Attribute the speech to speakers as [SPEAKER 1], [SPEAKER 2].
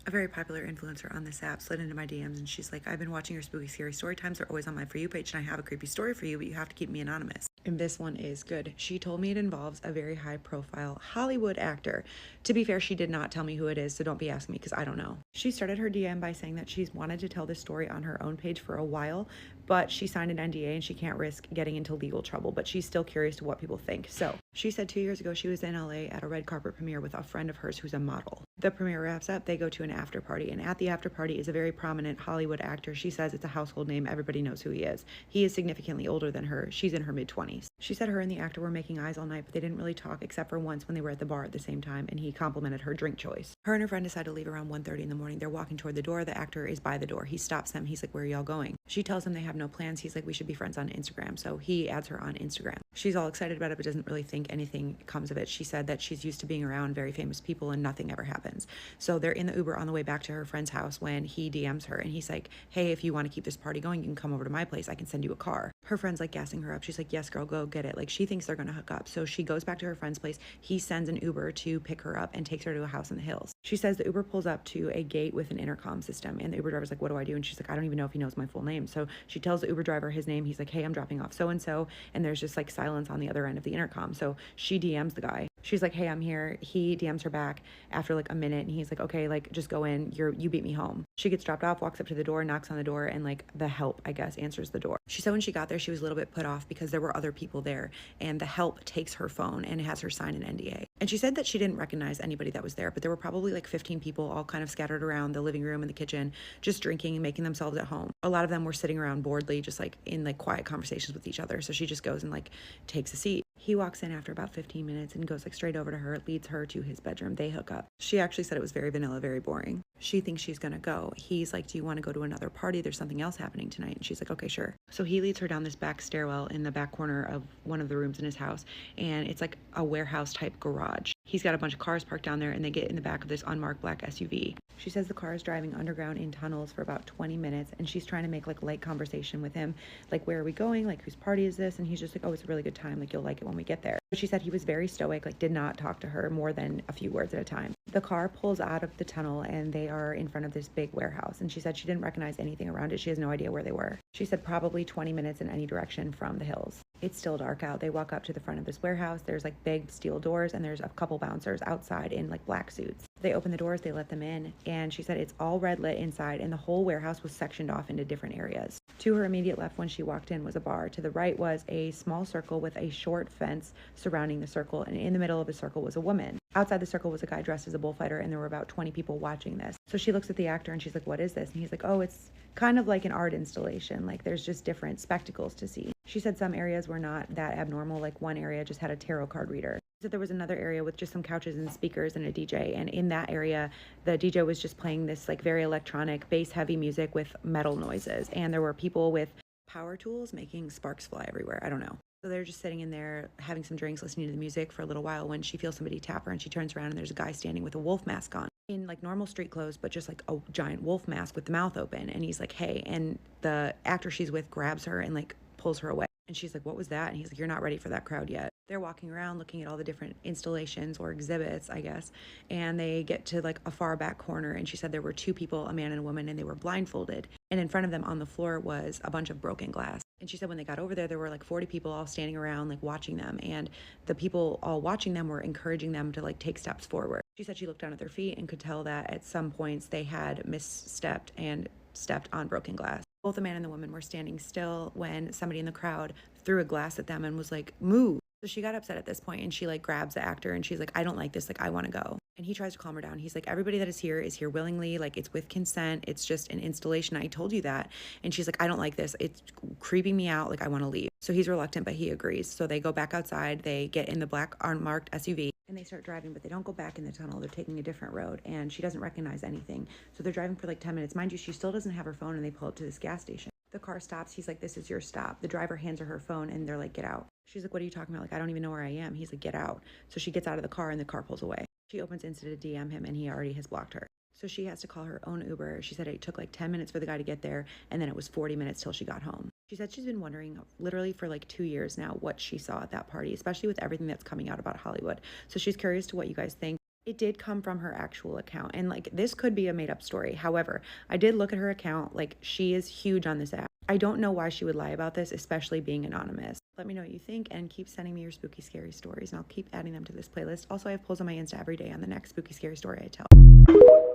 [SPEAKER 1] A very popular influencer on this app slid into my DMs and she's like, I've been watching your spooky scary story times. They're always on my For You page and I have a creepy story for you, but you have to keep me anonymous. And this one is good. She told me it involves a very high profile Hollywood actor. To be fair, she did not tell me who it is, so don't be asking me because I don't know. She started her DM by saying that she's wanted to tell this story on her own page for a while, but she signed an NDA and she can't risk getting into legal trouble, but she's still curious to what people think. So she said 2 years ago she was in LA at a red carpet premiere with a friend of hers who's a model. The premiere wraps up, they go to an after party, and at the after party is a very prominent Hollywood actor. She says it's a household name, everybody knows who he is. He is significantly older than her. She's in her mid-20s. She said her and the actor were making eyes all night, but they didn't really talk except for once when they were at the bar at the same time, and he complimented her drink choice. Her and her friend decide to leave around 1:30 in the morning. They're walking toward the door. The actor is by the door. He stops them. He's like, where are y'all going? She tells him they have no plans. He's like, we should be friends on Instagram. So he adds her on Instagram. She's all excited about it, but doesn't really think anything comes of it. She said that she's used to being around very famous people and nothing ever happens. So they're in the Uber on the way back to her friend's house when he DMs her and he's like, hey, if you want to keep this party going, you can come over to my place. I can send you a car. Her friend's like gassing her up. She's like, yes, girl, go get it. Like she thinks they're going to hook up. So she goes back to her friend's place. He sends an Uber to pick her up and takes her to a house in the hills. She says the Uber pulls up to a gate with an intercom system and the Uber driver's like, what do I do? And she's like, I don't even know if he knows my full name. So she tells the Uber driver his name. He's like, hey, I'm dropping off so-and-so. And there's just like silence on the other end of the intercom. So she DMs the guy. She's like, hey, I'm here. He DMs her back after like a minute and he's like, okay, like just go in. You beat me home. She gets dropped off, walks up to the door, knocks on the door, and like the help, I guess, answers the door. She said when she got there, she was a little bit put off because there were other people there and the help takes her phone and has her sign an NDA. And she said that she didn't recognize anybody that was there, but there were probably like 15 people all kind of scattered around the living room and the kitchen, just drinking and making themselves at home. A lot of them were sitting around boredly, just like in like quiet conversations with each other. So she just goes and like takes a seat. He walks in after about 15 minutes and goes like straight over to her, leads her to his bedroom. They hook up. She actually said it was very vanilla, very boring. She thinks she's gonna go. He's like, do you want to go to another party? There's something else happening tonight. And she's like, okay, sure. So he leads her down this back stairwell in the back corner of one of the rooms in his house. And it's like a warehouse type garage. He's got a bunch of cars parked down there and they get in the back of this unmarked black SUV. She says the car is driving underground in tunnels for about 20 minutes and she's trying to make like light conversation with him. Like, where are we going? Like, whose party is this? And he's just like, oh, it's a really good time. Like, you'll like it when we get there. But she said he was very stoic, like did not talk to her more than a few words at a time. The car pulls out of the tunnel and they are in front of this big warehouse. And she said she didn't recognize anything around it. She has no idea where they were. She said probably 20 minutes in any direction from the hills. It's still dark out. They walk up to the front of this warehouse. There's like big steel doors and there's a couple bouncers outside in like black suits. They open the doors, they let them in, and she said it's all red lit inside and the whole warehouse was sectioned off into different areas. To her immediate left when she walked in was a bar. To the right was a small circle with a short fence surrounding the circle, and in the middle of the circle was a woman. Outside the circle was a guy dressed as a bullfighter, and there were about 20 people watching this. So she looks at the actor and she's like, what is this? And he's like, oh, it's kind of like an art installation. Like there's just different spectacles to see. She said some areas were not that abnormal. Like one area just had a tarot card reader. She said there was another area with just some couches and speakers and a DJ. And in that area, the DJ was just playing this like very electronic, bass heavy music with metal noises. And there were people with power tools making sparks fly everywhere. I don't know. So they're just sitting in there having some drinks, listening to the music for a little while when she feels somebody tap her and she turns around and there's a guy standing with a wolf mask on in like normal street clothes, but just like a giant wolf mask with the mouth open. And he's like, hey, and the actor she's with grabs her and like pulls her away. And she's like, what was that? And he's like, you're not ready for that crowd yet. They're walking around looking at all the different installations or exhibits, I guess. And they get to like a far back corner. And she said there were two people, a man and a woman, and they were blindfolded. And in front of them on the floor was a bunch of broken glass. And she said when they got over there were like 40 people all standing around like watching them. And the people all watching them were encouraging them to like take steps forward. She said she looked down at their feet and could tell that at some points they had misstepped and stepped on broken glass. Both the man and the woman were standing still when somebody in the crowd threw a glass at them and was like, move. So she got upset at this point and she like grabs the actor and she's like, I don't like this. Like, I want to go. And he tries to calm her down. He's like, everybody that is here willingly. Like, it's with consent. It's just an installation. I told you that. And she's like, I don't like this. It's creeping me out. Like, I want to leave. So he's reluctant, but he agrees. So they go back outside. They get in the black unmarked SUV and they start driving, but they don't go back in the tunnel. They're taking a different road and she doesn't recognize anything. So they're driving for like 10 minutes. Mind you, she still doesn't have her phone and they pull up to this gas station. The car stops. He's like, this is your stop. The driver hands her phone and they're like, get out. She's like, what are you talking about? Like, I don't even know where I am. He's like, get out. So she gets out of the car and the car pulls away. She opens Insta to DM him and he already has blocked her. So she has to call her own Uber. She said it took like 10 minutes for the guy to get there and then it was 40 minutes till she got home. She said she's been wondering literally for like 2 years now what she saw at that party, especially with everything that's coming out about Hollywood. So she's curious to what you guys think. It did come from her actual account, and like this could be a made up story. However, I did look at her account. Like, she is huge on this app. I don't know why she would lie about this, especially being anonymous. Let me know what you think, and keep sending me your spooky scary stories, and I'll keep adding them to this playlist. Also, I have polls on my Insta every day on the next spooky scary story I tell.